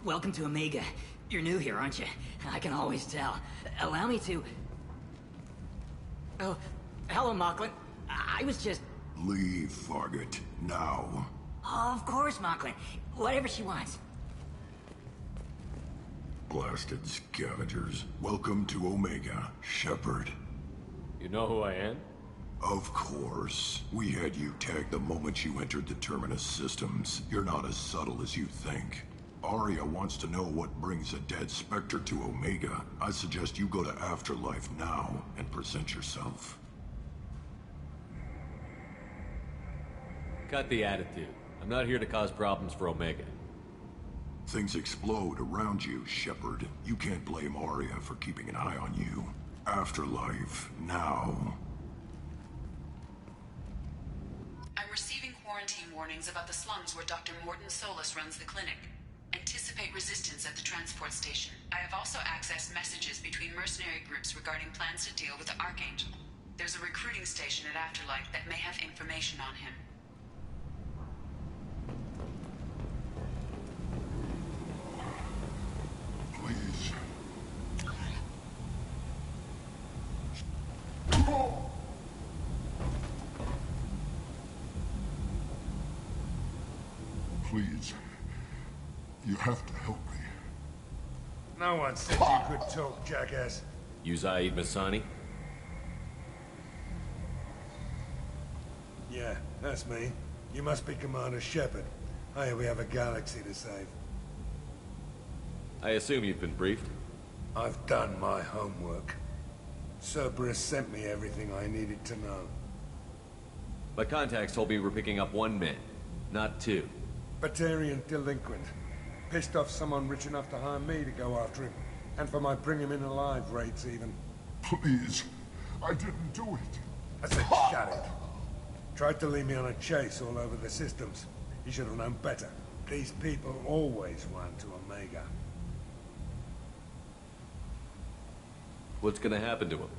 welcome to Omega. You're new here, aren't you? I can always tell. Allow me to... Oh, hello, Mocklin. I was just... Leave, Fargate, now. Oh, of course, Mocklin. Whatever she wants. Blasted scavengers. Welcome to Omega, Shepard. You know who I am? Of course. We had you tagged the moment you entered the Terminus systems. You're not as subtle as you think. Arya wants to know what brings a dead Spectre to Omega. I suggest you go to Afterlife now and present yourself. Cut the attitude. I'm not here to cause problems for Omega. Things explode around you, Shepard. You can't blame Arya for keeping an eye on you. Afterlife, now. I'm receiving quarantine warnings about the slums where Dr. Morton Solus runs the clinic. Anticipate resistance at the transport station. I have also accessed messages between mercenary groups regarding plans to deal with the Archangel. There's a recruiting station at Afterlife that may have information on him. Please. Please. You have to help me. No one said you could talk, jackass. You Zaid Masani? Yeah, that's me. You must be Commander Shepard. Hey, we have a galaxy to save. I assume you've been briefed? I've done my homework. Cerberus sent me everything I needed to know. My contacts told me we're picking up one man, not two. Batarian delinquent. Pissed off someone rich enough to hire me to go after him. And for my bring him in alive rates even. Please. I didn't do it. I said shut it. Tried to lead me on a chase all over the systems. He should have known better. These people always run to Omega. What's gonna happen to him?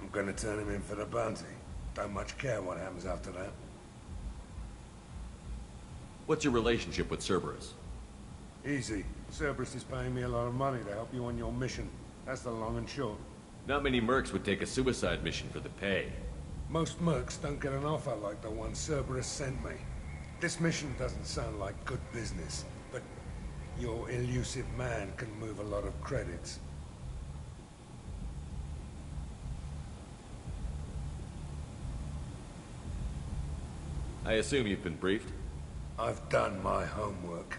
I'm gonna turn him in for the bounty. Don't much care what happens after that. What's your relationship with Cerberus? Easy. Cerberus is paying me a lot of money to help you on your mission. That's the long and short. Not many mercs would take a suicide mission for the pay. Most mercs don't get an offer like the one Cerberus sent me. This mission doesn't sound like good business, but your elusive man can move a lot of credits. I assume you've been briefed? I've done my homework.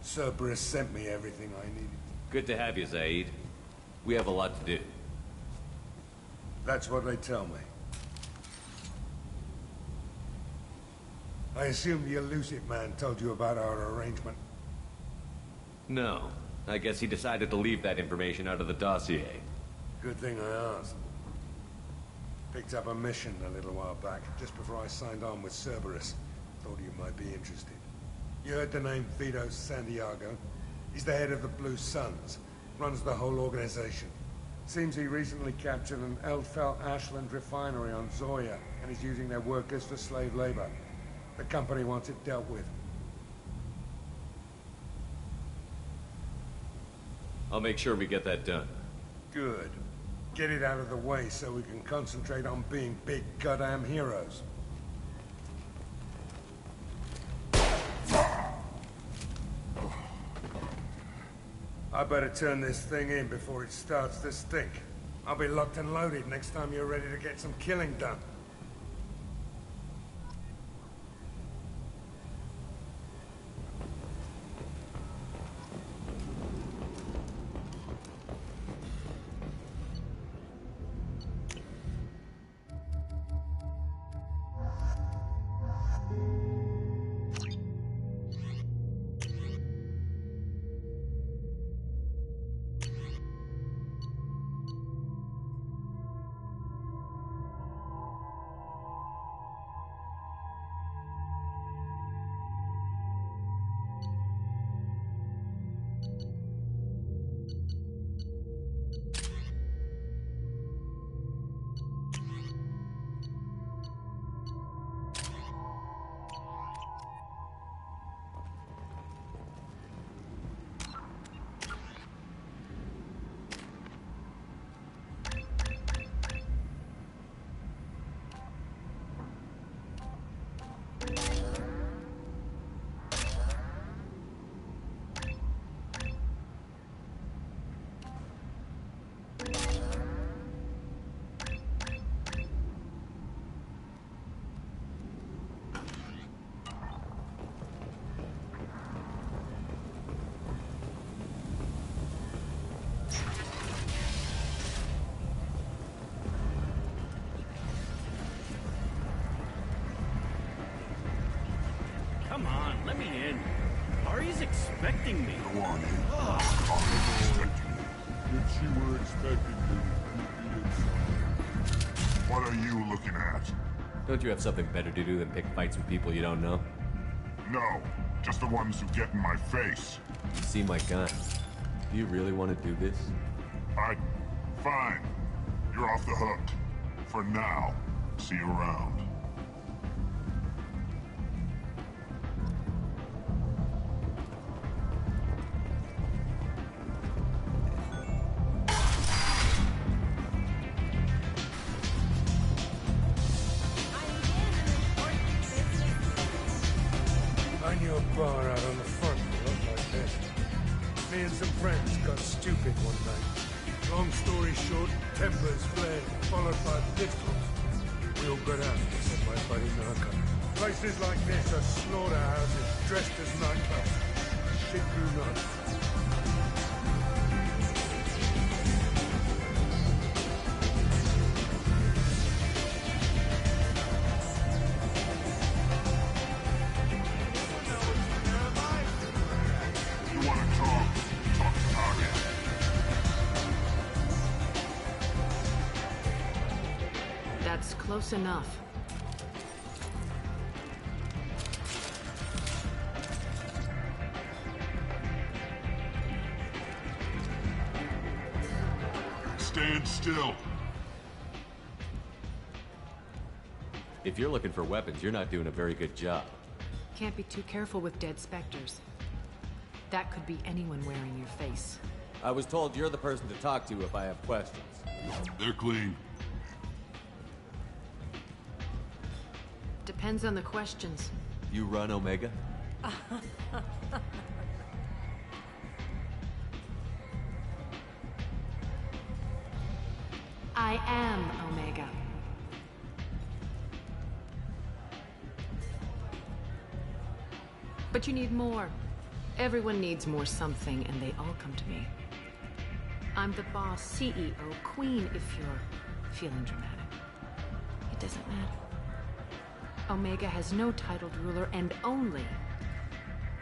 Cerberus sent me everything I needed. Good to have you, Zaid. We have a lot to do. That's what they tell me. I assume the elusive man told you about our arrangement. No. I guess he decided to leave that information out of the dossier. Good thing I asked. Picked up a mission a little while back, just before I signed on with Cerberus. Thought you might be interested. You heard the name Vito Santiago? He's the head of the Blue Suns. Runs the whole organization. Seems he recently captured an Eldfell Ashland refinery on Zoya, and is using their workers for slave labor. The company wants it dealt with. I'll make sure we get that done. Good. Get it out of the way so we can concentrate on being big goddamn heroes. I better turn this thing in before it starts to stink. I'll be locked and loaded next time you're ready to get some killing done. expecting me. Go on in. I'm expecting you. If she were expecting me, you'd be inside. What are you looking at? Don't you have something better to do than pick fights with people you don't know? No, just the ones who get in my face. You seem my kind. Do you really want to do this? Fine. You're off the hook. For now. See you around. I knew a bar out on the front that looked like this. Me and some friends got stupid one night. Long story short, tempers flared, followed by pistols. We all got out, except my buddy Narco. Places like this are slaughterhouses dressed as nightclubs. Shit you not. You want to talk? Talk to Target. That's close enough. Stand still. If you're looking for weapons, you're not doing a very good job. Can't be too careful with dead specters. That could be anyone wearing your face. I was told you're the person to talk to if I have questions. They're clean. Depends on the questions. You run Omega? I am Omega. But you need more. Everyone needs more something, and they all come to me. I'm the boss, CEO, queen, if you're feeling dramatic. It doesn't matter. Omega has no titled ruler and only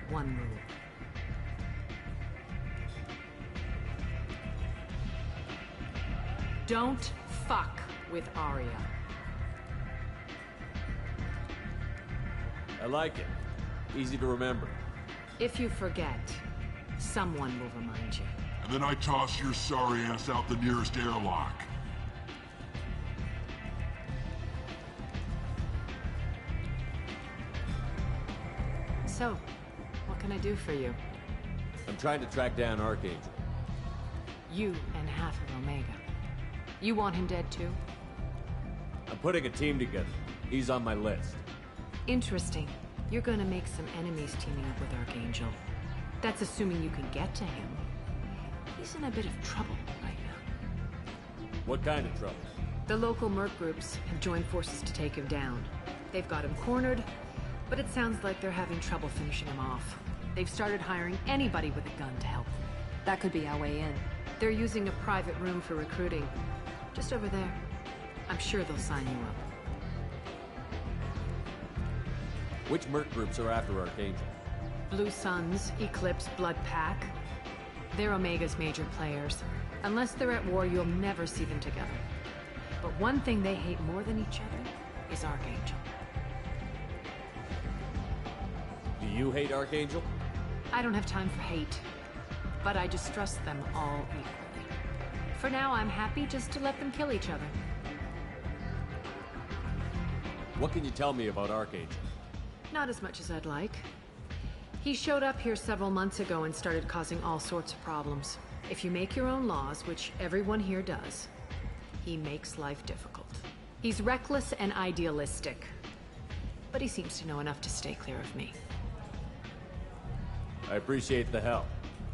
one rule. Don't fuck with Arya. I like it. Easy to remember. If you forget, someone will remind you. And then I toss your sorry ass out the nearest airlock. So, what can I do for you? I'm trying to track down Archangel. You and half of Omega. You want him dead too? I'm putting a team together. He's on my list. Interesting. You're gonna make some enemies teaming up with Archangel. That's assuming you can get to him. He's in a bit of trouble right now. What kind of trouble? The local merc groups have joined forces to take him down. They've got him cornered, but it sounds like they're having trouble finishing him off. They've started hiring anybody with a gun to help them. That could be our way in. They're using a private room for recruiting. Just over there. I'm sure they'll sign you up. Which merc groups are after Archangel? Blue Suns, Eclipse, Blood Pack. They're Omega's major players. Unless they're at war, you'll never see them together. But one thing they hate more than each other is Archangel. Do you hate Archangel? I don't have time for hate, but I distrust them all equally. For now, I'm happy just to let them kill each other. What can you tell me about Archangel? Not as much as I'd like. He showed up here several months ago and started causing all sorts of problems. If you make your own laws, which everyone here does, he makes life difficult. He's reckless and idealistic, but he seems to know enough to stay clear of me. I appreciate the help.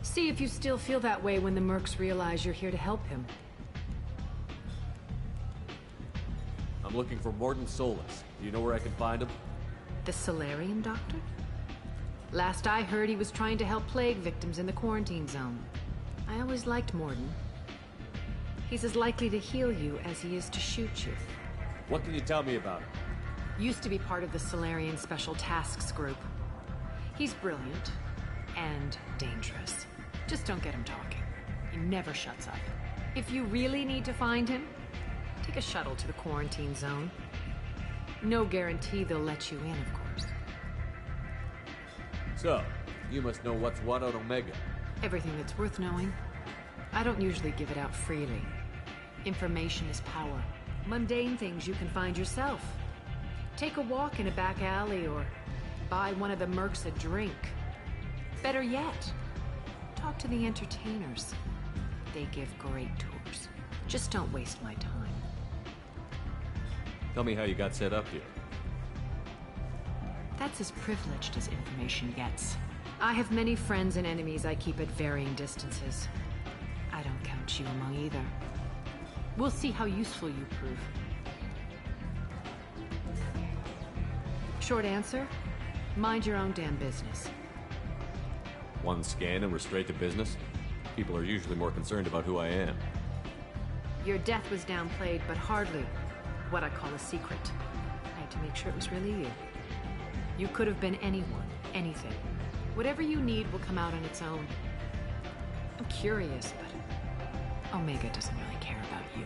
See if you still feel that way when the mercs realize you're here to help him. I'm looking for Morton Solus. Do you know where I can find him? The Solarian doctor? Last I heard, he was trying to help plague victims in the quarantine zone. I always liked Morton. He's as likely to heal you as he is to shoot you. What can you tell me about him? Used to be part of the Solarian Special Tasks Group. He's brilliant, and dangerous. Just don't get him talking. He never shuts up. If you really need to find him, take a shuttle to the quarantine zone. No guarantee they'll let you in, of course. So, you must know what's what on Omega. Everything that's worth knowing. I don't usually give it out freely. Information is power. Mundane things you can find yourself. Take a walk in a back alley or buy one of the mercs a drink. Better yet, talk to the entertainers. They give great tours. Just don't waste my time. Tell me how you got set up here. That's as privileged as information gets. I have many friends and enemies I keep at varying distances. I don't count you among either. We'll see how useful you prove. Short answer, mind your own damn business. One scan and we're straight to business? People are usually more concerned about who I am. Your death was downplayed, but hardly what I call a secret. I had to make sure it was really you. You could have been anyone, anything. Whatever you need will come out on its own. I'm curious, but Omega doesn't really care about you.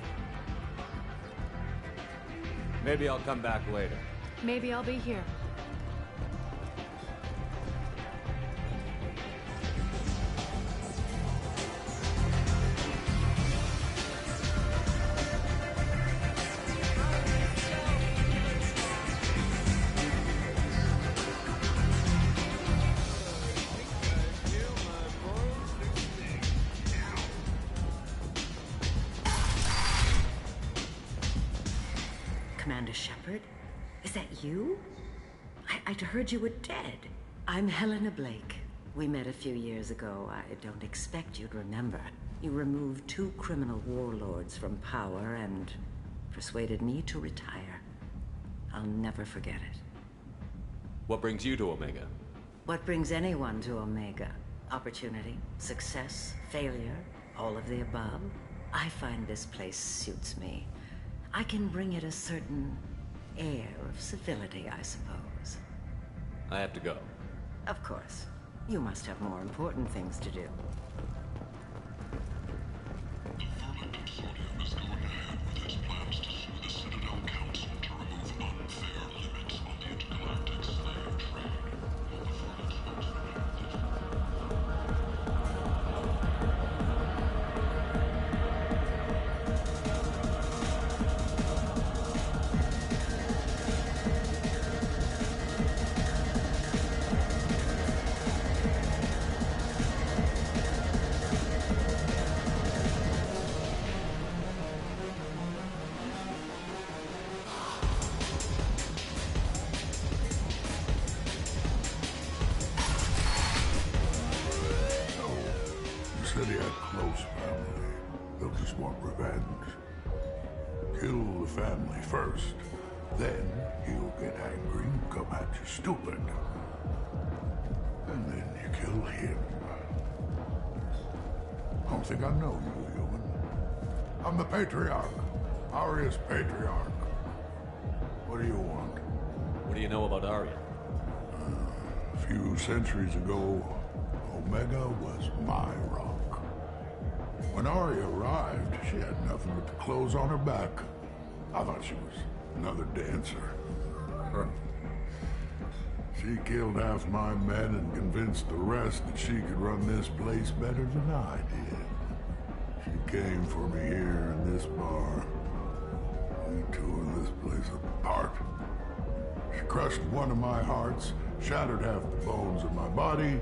Maybe I'll come back later. Maybe I'll be here. Commander Shepard? Is that you? I'd heard you were dead. I'm Helena Blake. We met a few years ago. I don't expect you'd remember. You removed 2 criminal warlords from power and persuaded me to retire. I'll never forget it. What brings you to Omega? What brings anyone to Omega? Opportunity, success, failure, all of the above. I find this place suits me. I can bring it a certain air of civility, I suppose. I have to go. Of course. You must have more important things to do. The Vermin Consortium is going ahead with its plans to sue the Citadel Council to remove unfair limits on the intergalactic slave trade. The Vermin's most said he had close family. They'll just want revenge. Kill the family first. Then he'll get angry and come at you stupid. And then you kill him. I don't think I know you, human. I'm the Patriarch. Aria's Patriarch. What do you want? What do you know about Arya? A few centuries ago, Omega was my rock. When Arya arrived, she had nothing but the clothes on her back. I thought she was another dancer. She killed half my men and convinced the rest that she could run this place better than I did. She came for me here in this bar. We tore this place apart. She crushed one of my hearts, shattered half the bones of my body,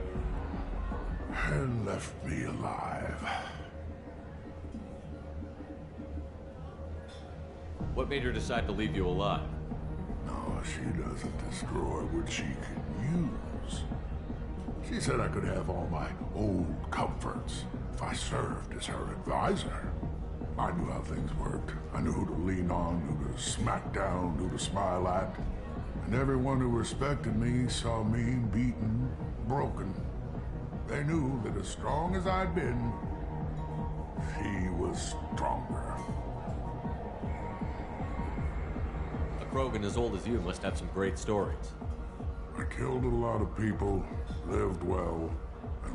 and left me alive. What made her decide to leave you alive? No, she doesn't destroy what she can use. She said I could have all my old comforts if I served as her advisor. I knew how things worked. I knew who to lean on, who to smack down, who to smile at. And everyone who respected me saw me beaten, broken. They knew that as strong as I'd been, she was stronger. A Krogan as old as you must have some great stories. I killed a lot of people, lived well,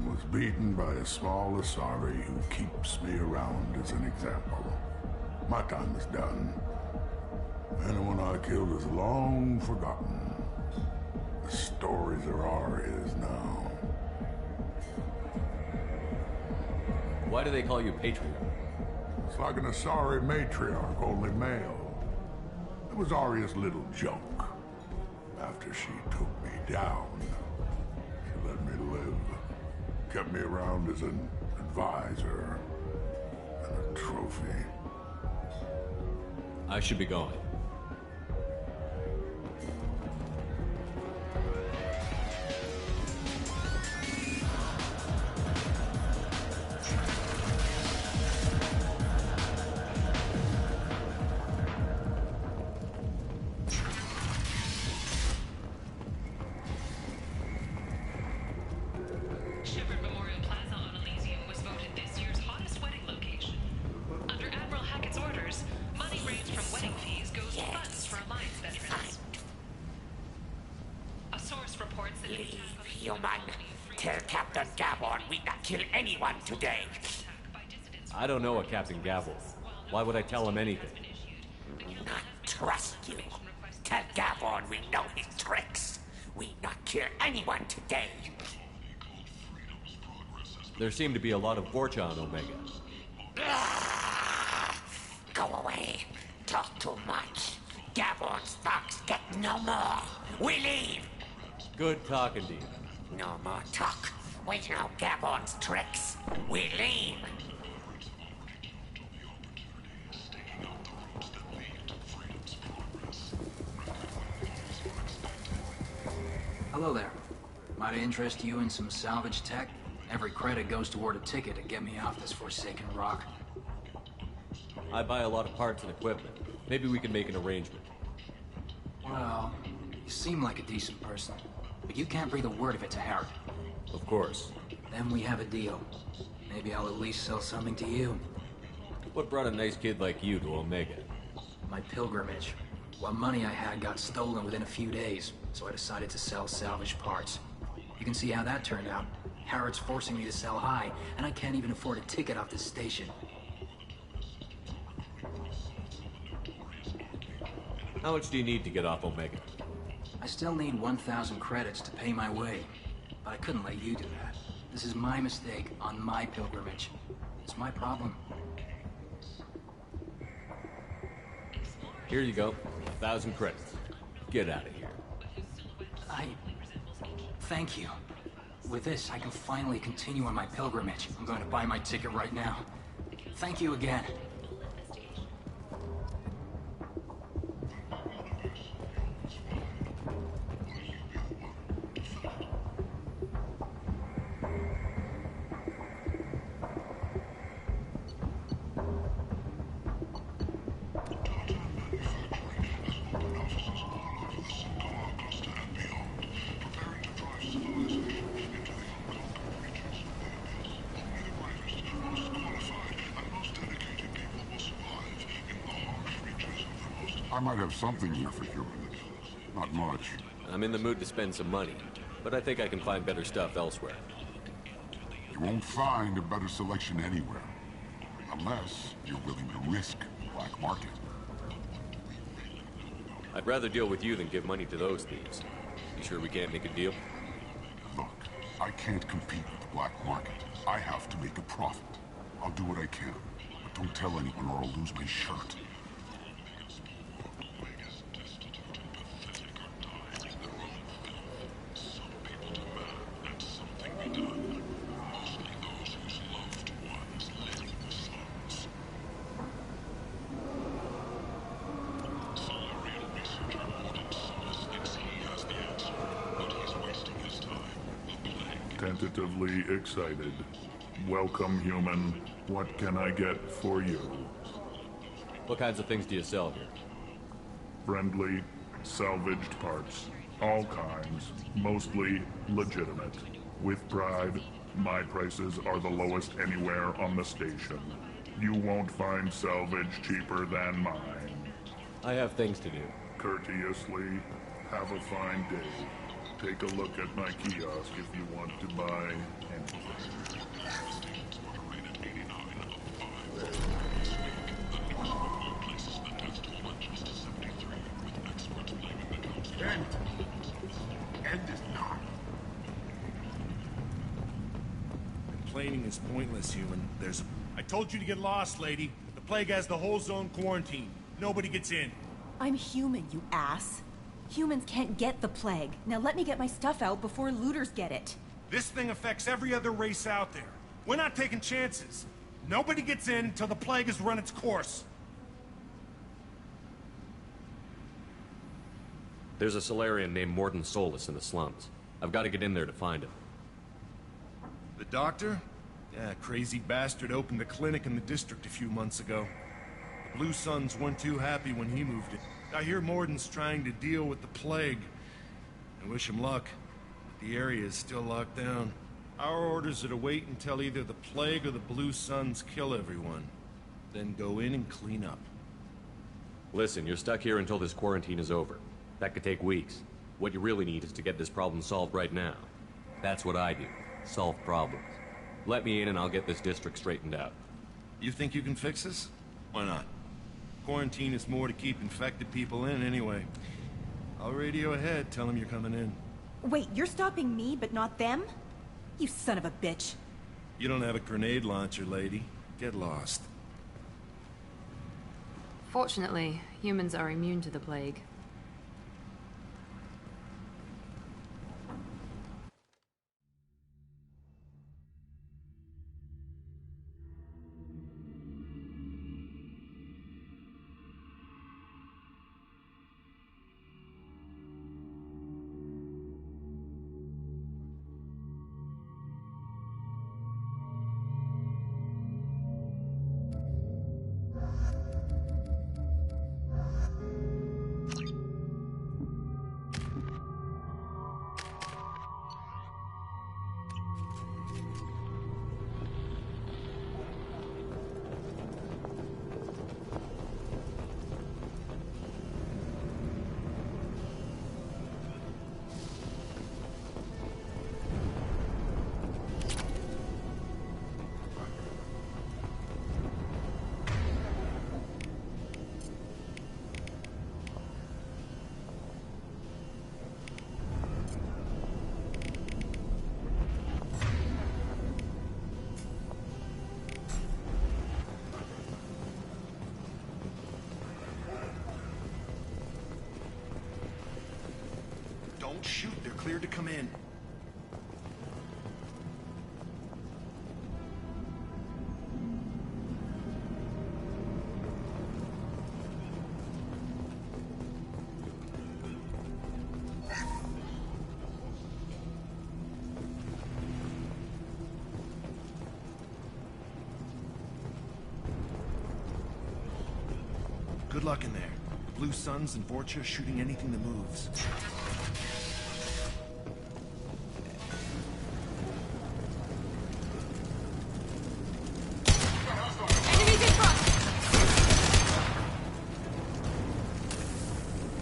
was beaten by a small Asari who keeps me around as an example. My time is done. Anyone I killed is long forgotten. The stories are ours now. Why do they call you Patriarch? It's like an Asari matriarch, only male. It was Arya's little joke. After she took me down, she let me live. Kept me around as an advisor and a trophy. I should be going. Shepard Memorial Plaza on Elysium was voted this year's hottest wedding location. Under Admiral Hackett's orders, money raised from wedding fees goes to funds for Alliance veterans. A source reports that Leave, human. Tell Captain Gavon we not kill anyone today. I don't know a Captain Gavel. Why would I tell him anything? Not trust you. Tell Gavon we know his tricks. We not kill anyone today. There seem to be a lot of Vorcha on Omega. Go away. Talk too much. Gavon's thugs get no more. We leave. Good talking to you. No more talk. We know Gavon's tricks. We leave. Hello there. Might I interest you in some salvage tech? Every credit goes toward a ticket to get me off this forsaken rock. I buy a lot of parts and equipment. Maybe we can make an arrangement. Well, you seem like a decent person, but you can't breathe a word of it to Harry. Of course. Then we have a deal. Maybe I'll at least sell something to you. What brought a nice kid like you to Omega? My pilgrimage. What money I had got stolen within a few days, so I decided to sell salvage parts. You can see how that turned out. Harrod's forcing me to sell high, and I can't even afford a ticket off this station. How much do you need to get off Omega? I still need 1,000 credits to pay my way, but I couldn't let you do that. This is my mistake on my pilgrimage. It's my problem. Here you go. 1,000 credits. Get out of here. Thank you. With this, I can finally continue on my pilgrimage. I'm going to buy my ticket right now. Thank you again. I might have something here for humans. Not much. I'm in the mood to spend some money, but I think I can find better stuff elsewhere. You won't find a better selection anywhere. Unless you're willing to risk the black market. I'd rather deal with you than give money to those thieves. You sure we can't make a deal? Look, I can't compete with the black market. I have to make a profit. I'll do what I can, but don't tell anyone or I'll lose my shirt. Tentatively excited. Welcome, human. What can I get for you? What kinds of things do you sell here? Friendly, salvaged parts. All kinds. Mostly legitimate. With pride, my prices are the lowest anywhere on the station. You won't find salvage cheaper than mine. I have things to do. Courteously, have a fine day. Take a look at my kiosk if you want to buy anything. End is not. Complaining is pointless, human. I told you to get lost, lady. The plague has the whole zone quarantined. Nobody gets in. I'm human, you ass. Humans can't get the plague. Now let me get my stuff out before looters get it. This thing affects every other race out there. We're not taking chances. Nobody gets in until the plague has run its course. There's a Solarian named Morden Solus in the slums. I've got to get in there to find him. The doctor? Yeah, crazy bastard opened a clinic in the district a few months ago. The Blue Suns weren't too happy when he moved in. I hear Morden's trying to deal with the plague. I wish him luck, but the area is still locked down. Our orders are to wait until either the plague or the Blue Suns kill everyone. Then go in and clean up. Listen, you're stuck here until this quarantine is over. That could take weeks. What you really need is to get this problem solved right now. That's what I do. Solve problems. Let me in and I'll get this district straightened out. You think you can fix this? Why not? Quarantine is more to keep infected people in anyway. I'll radio ahead, tell them you're coming in. Wait, you're stopping me, but not them? You son of a bitch. You don't have a grenade launcher, lady. Get lost. Fortunately, humans are immune to the plague. Don't shoot, they're cleared to come in. Good luck in there. Blue Suns and Vorcha shooting anything that moves.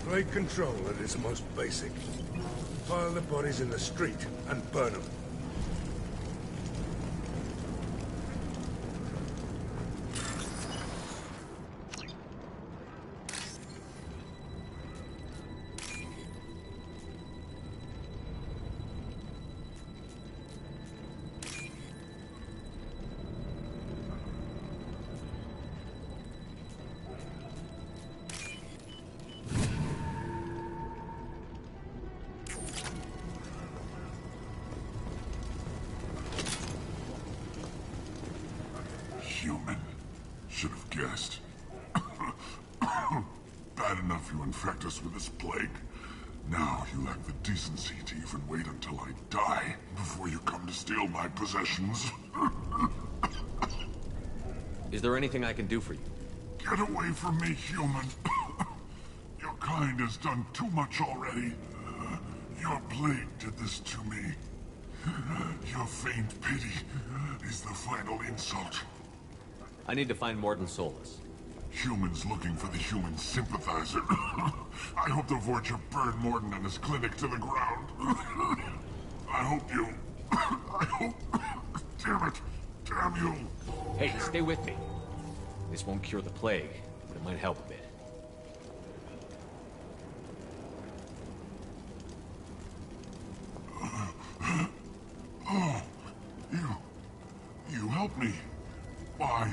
Plague control at its most basic. Pile the bodies in the street and burn them. Human. Should have guessed. Bad enough you infect us with this plague. Now you lack the decency to even wait until I die before you come to steal my possessions. Is there anything I can do for you? Get away from me, human. Your kind has done too much already. Your plague did this to me. Your faint pity is the final insult. I need to find Morden Solus. Humans looking for the human sympathizer. I hope the Vorcha burned Morden and his clinic to the ground. I hope you... I hope... Damn it! Damn you! Hey, stay with me. This won't cure the plague, but it might help a bit. Oh, you helped me. Why?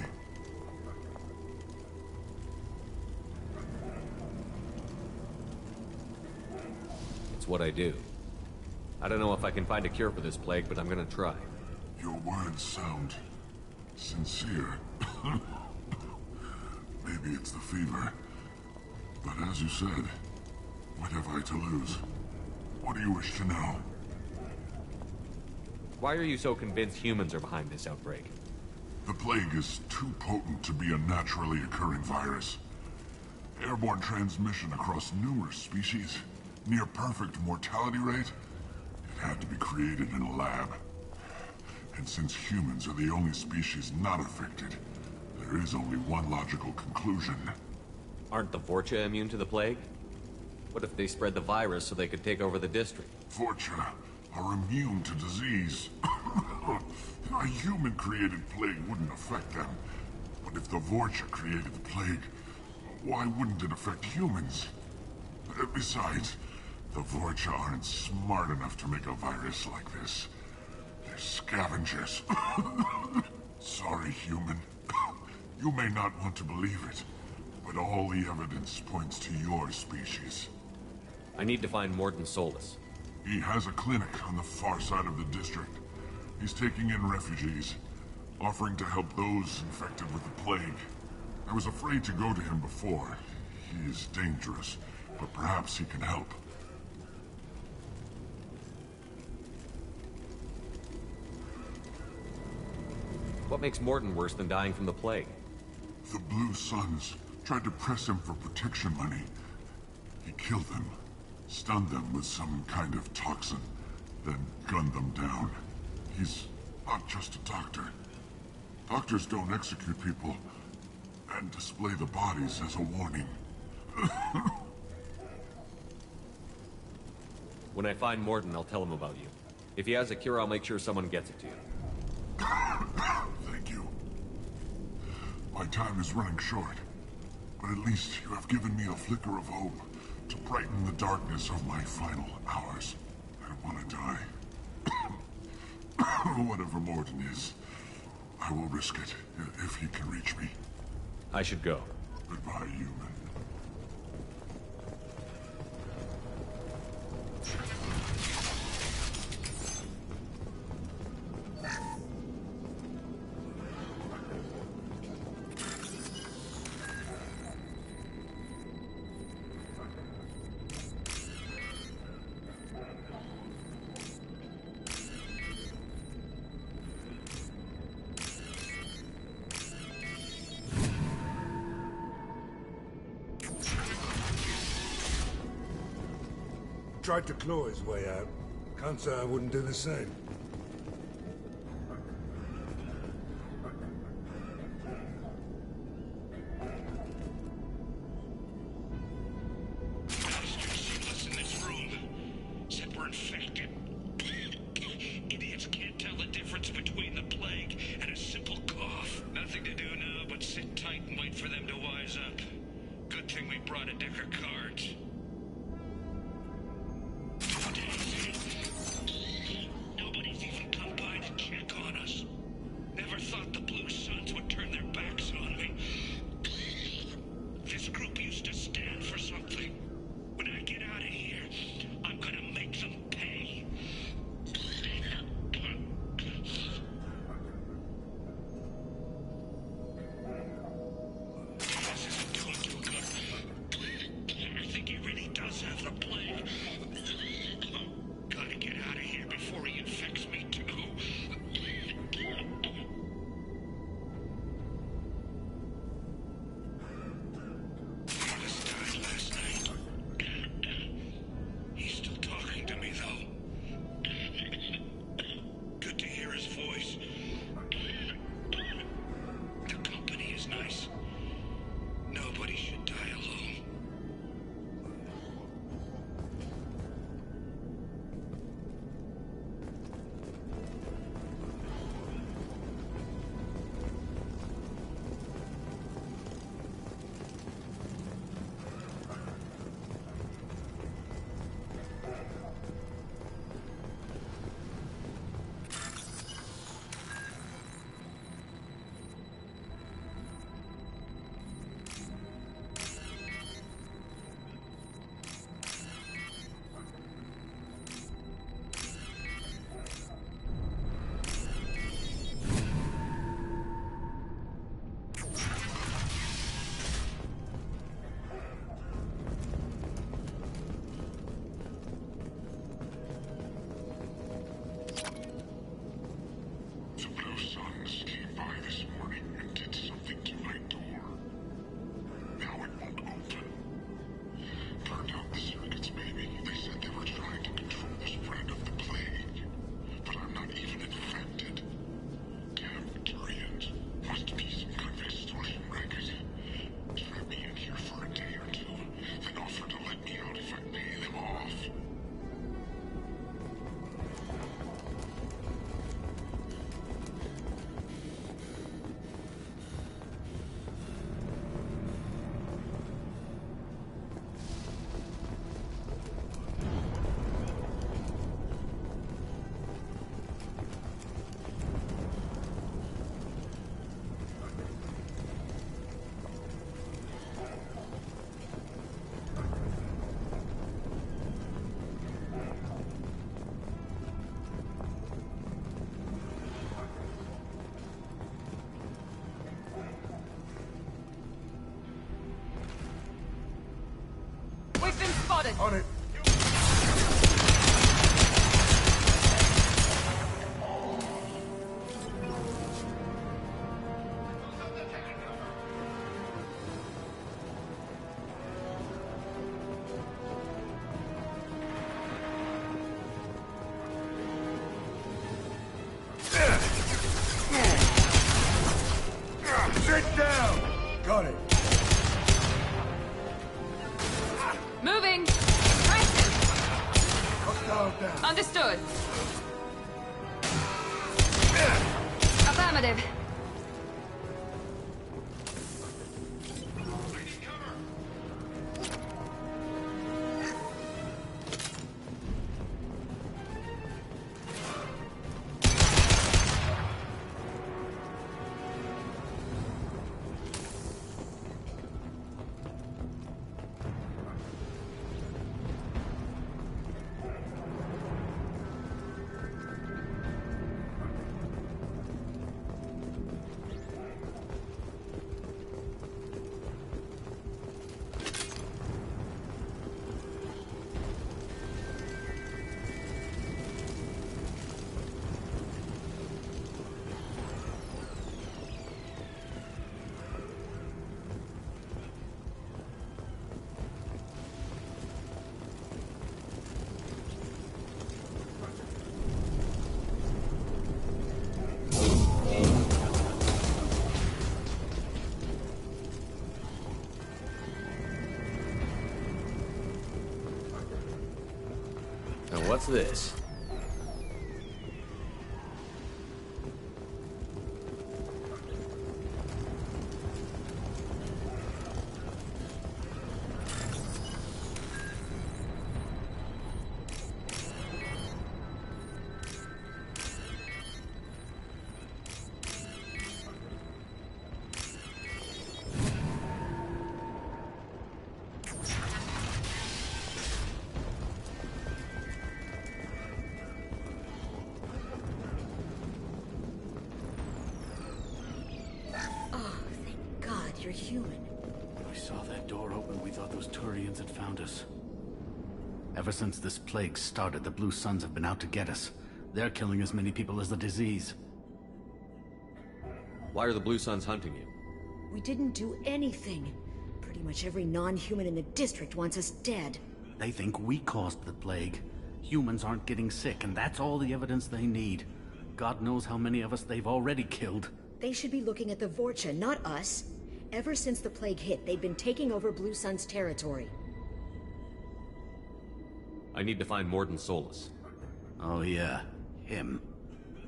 It's what I do. I don't know if I can find a cure for this plague, but I'm gonna try. Your words sound sincere. Maybe it's the fever. But as you said, what have I to lose? What do you wish to know? Why are you so convinced humans are behind this outbreak? The plague is too potent to be a naturally occurring virus. Airborne transmission across numerous species, near perfect mortality rate. It had to be created in a lab. And since humans are the only species not affected, there is only one logical conclusion. Aren't the Vorcha immune to the plague? What if they spread the virus so they could take over the district? Vorcha are immune to disease. A human-created plague wouldn't affect them. But if the Vorcha created the plague, why wouldn't it affect humans? Besides, the Vorcha aren't smart enough to make a virus like this. They're scavengers. Sorry, human. You may not want to believe it, but all the evidence points to your species. I need to find Morden Solus. He has a clinic on the far side of the district. He's taking in refugees, offering to help those infected with the plague. I was afraid to go to him before. He is dangerous, but perhaps he can help. What makes Morden worse than dying from the plague? The Blue Suns tried to press him for protection money. He killed them, stunned them with some kind of toxin, then gunned them down. He's not just a doctor. Doctors don't execute people and display the bodies as a warning. When I find Morden, I'll tell him about you. If he has a cure, I'll make sure someone gets it to you. Thank you. My time is running short, but at least you have given me a flicker of hope to brighten the darkness of my final hours. I don't want to die. Whatever Morden is, I will risk it if he can reach me. I should go. Goodbye, human. Tried to claw his way out. Can't say I wouldn't do the same. Bastards in this room said we're infected. Idiots can't tell the difference between the plague and a simple cough. Nothing to do now but sit tight and wait for them to wise up. Good thing we brought a deck of cards. Nobody's spotted! On it. Sit down! Got it. Moving! Pressing! Hostile down. Understood. Affirmative. Now what's this? You're human. When we saw that door open, we thought those Turians had found us. Ever since this plague started, the Blue Suns have been out to get us. They're killing as many people as the disease. Why are the Blue Suns hunting you? We didn't do anything. Pretty much every non-human in the district wants us dead. They think we caused the plague. Humans aren't getting sick, and that's all the evidence they need. God knows how many of us they've already killed. They should be looking at the Vorcha, not us. Ever since the plague hit, they've been taking over Blue Sun's territory. I need to find Morden Solus. Oh yeah, him.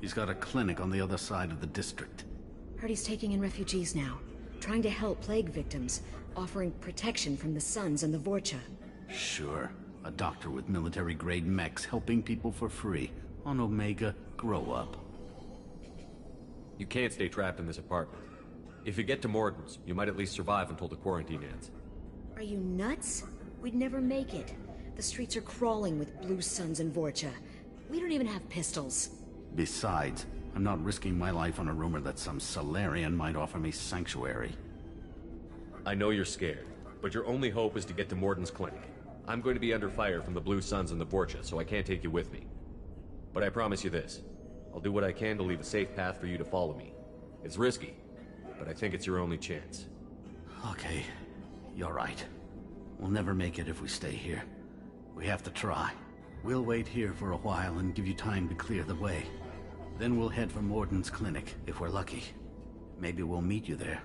He's got a clinic on the other side of the district. Heard he's taking in refugees now, trying to help plague victims, offering protection from the Suns and the Vorcha. Sure. A doctor with military-grade mechs helping people for free. On Omega, grow up. You can't stay trapped in this apartment. If you get to Morden's, you might at least survive until the quarantine ends. Are you nuts? We'd never make it. The streets are crawling with Blue Suns and Vorcha. We don't even have pistols. Besides, I'm not risking my life on a rumor that some Solarian might offer me sanctuary. I know you're scared, but your only hope is to get to Morden's clinic. I'm going to be under fire from the Blue Suns and the Vorcha, so I can't take you with me. But I promise you this. I'll do what I can to leave a safe path for you to follow me. It's risky, but I think it's your only chance. Okay, you're right. We'll never make it if we stay here. We have to try. We'll wait here for a while and give you time to clear the way. Then we'll head for Morden's clinic, if we're lucky. Maybe we'll meet you there.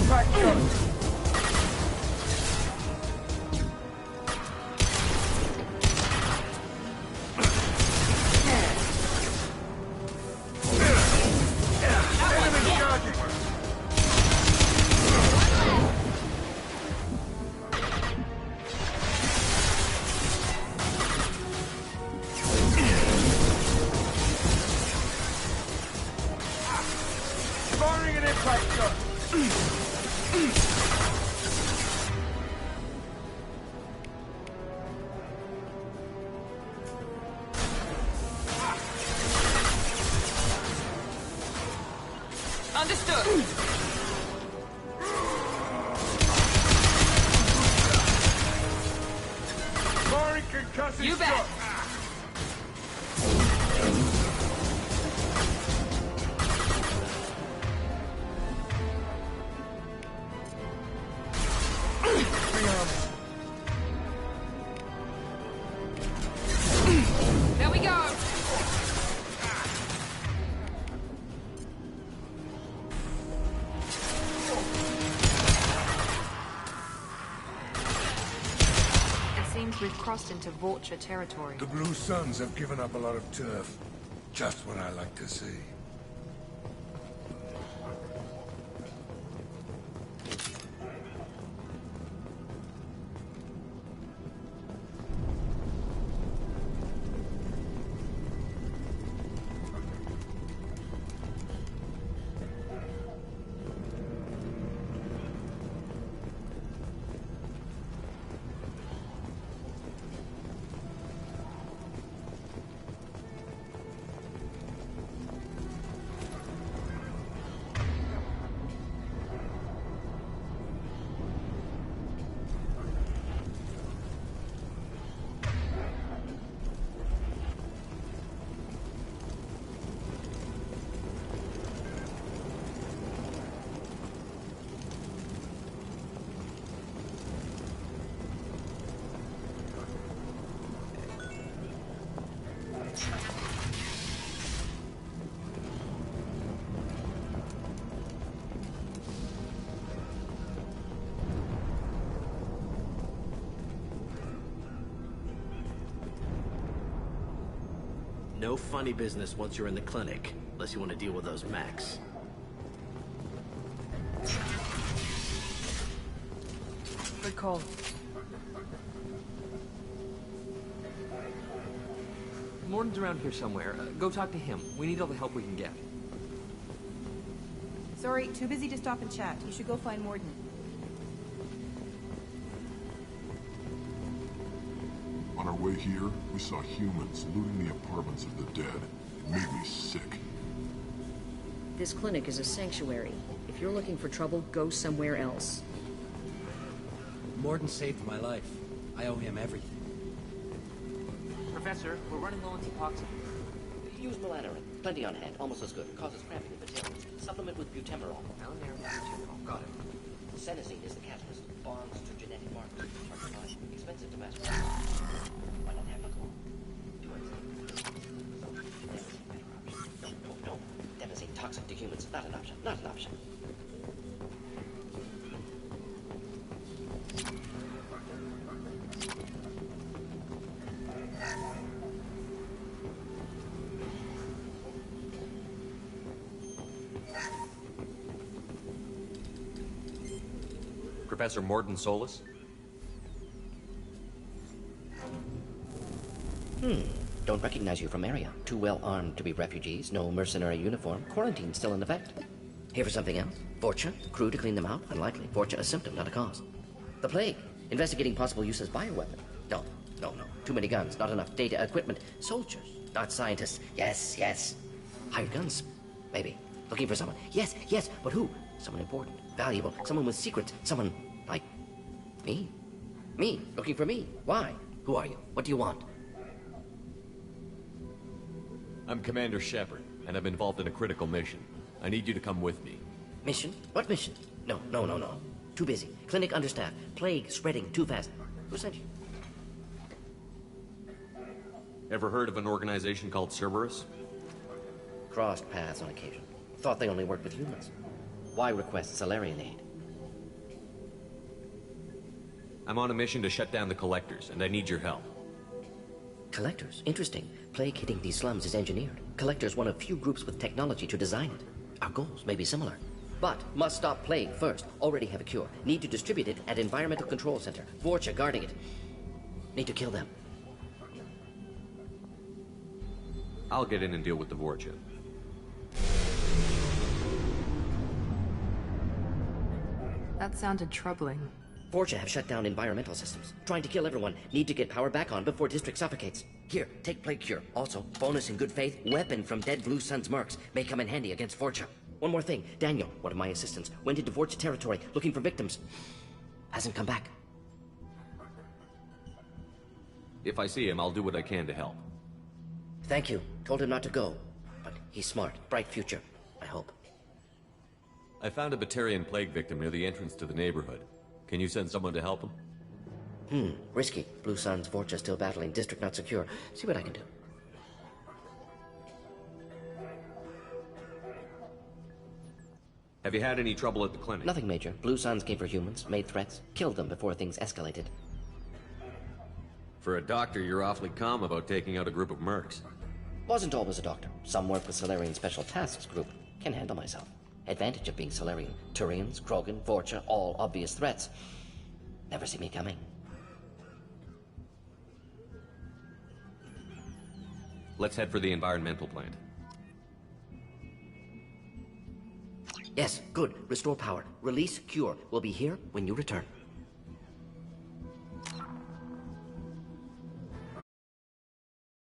impact gun! Enemy charging! Firing an impact gun! Understood. Firing concussive You bet. shot! There we go. It seems we've crossed into Vulture territory. The Blue Suns have given up a lot of turf. Just what I like to see. No funny business once you're in the clinic, unless you want to deal with those mechs. Good call. Morton's around here somewhere. Go talk to him. We need all the help we can get. Sorry, too busy to stop and chat. You should go find Morden. On our way here, we saw humans looting the apartments of the dead. It made me sick. This clinic is a sanctuary. If you're looking for trouble, go somewhere else. Morden saved my life. I owe him everything. Professor, we're running low on epoxy. Use melanorin. Plenty on hand. Almost as good. Causes cramping in the tails. Supplement with butemerol. Melanorin with butemerol. Got it. Senescene is the catalyst. Bonds to genetic markers. Target line. Expensive to mass produce. Why not have alcohol? Do it. No. Devastating toxic to humans. Not an option. Not an option. Professor Morden Solus? Don't recognize you from area. Too well armed to be refugees. No mercenary uniform. Quarantine still in effect. Here for something else? Vorcha? Crew to clean them out? Unlikely. Vorcha a symptom, not a cause. The plague. Investigating possible use as bioweapon. No. Too many guns. Not enough data, equipment. Soldiers, not scientists. Yes. Hired guns. Maybe. Looking for someone. Yes. But who? Someone important. Valuable. Someone with secrets. Someone like me. Me. Looking for me. Why? Who are you? What do you want? I'm Commander Shepard, and I'm involved in a critical mission. I need you to come with me. Mission? What mission? No. Too busy. Clinic understaffed. Plague spreading too fast. Who sent you? Ever heard of an organization called Cerberus? Crossed paths on occasion. Thought they only worked with humans. Why request Salarian aid? I'm on a mission to shut down the collectors, and I need your help. Collectors? Interesting. Plague hitting these slums is engineered. Collectors one of few groups with technology to design it. Our goals may be similar. But must stop plague first. Already have a cure. Need to distribute it at Environmental Control Center. Vorcha guarding it. Need to kill them. I'll get in and deal with the Vorcha. That sounded troubling. Vorcha have shut down environmental systems. Trying to kill everyone. Need to get power back on before District suffocates. Here, take Plague Cure. Also, bonus in good faith, weapon from dead Blue Sun's mercs. May come in handy against Vorcha. One more thing. Daniel, one of my assistants, went into Vorcha territory looking for victims. Hasn't come back. If I see him, I'll do what I can to help. Thank you. Told him not to go. But he's smart. Bright future. I hope. I found a Batarian plague victim near the entrance to the neighborhood. Can you send someone to help him? Risky. Blue Sun's Vorcha still battling. District not secure. See what I can do. Have you had any trouble at the clinic? Nothing major. Blue Suns came for humans, made threats, killed them before things escalated. For a doctor, you're awfully calm about taking out a group of mercs. Wasn't always a doctor. Some work with Solarian Special Tasks Group. Can handle myself. Advantage of being Solarian. Turians, Krogan, Vorcha, all obvious threats. Never see me coming. Let's head for the environmental plant. Yes, good. Restore power. Release Cure. We'll be here when you return.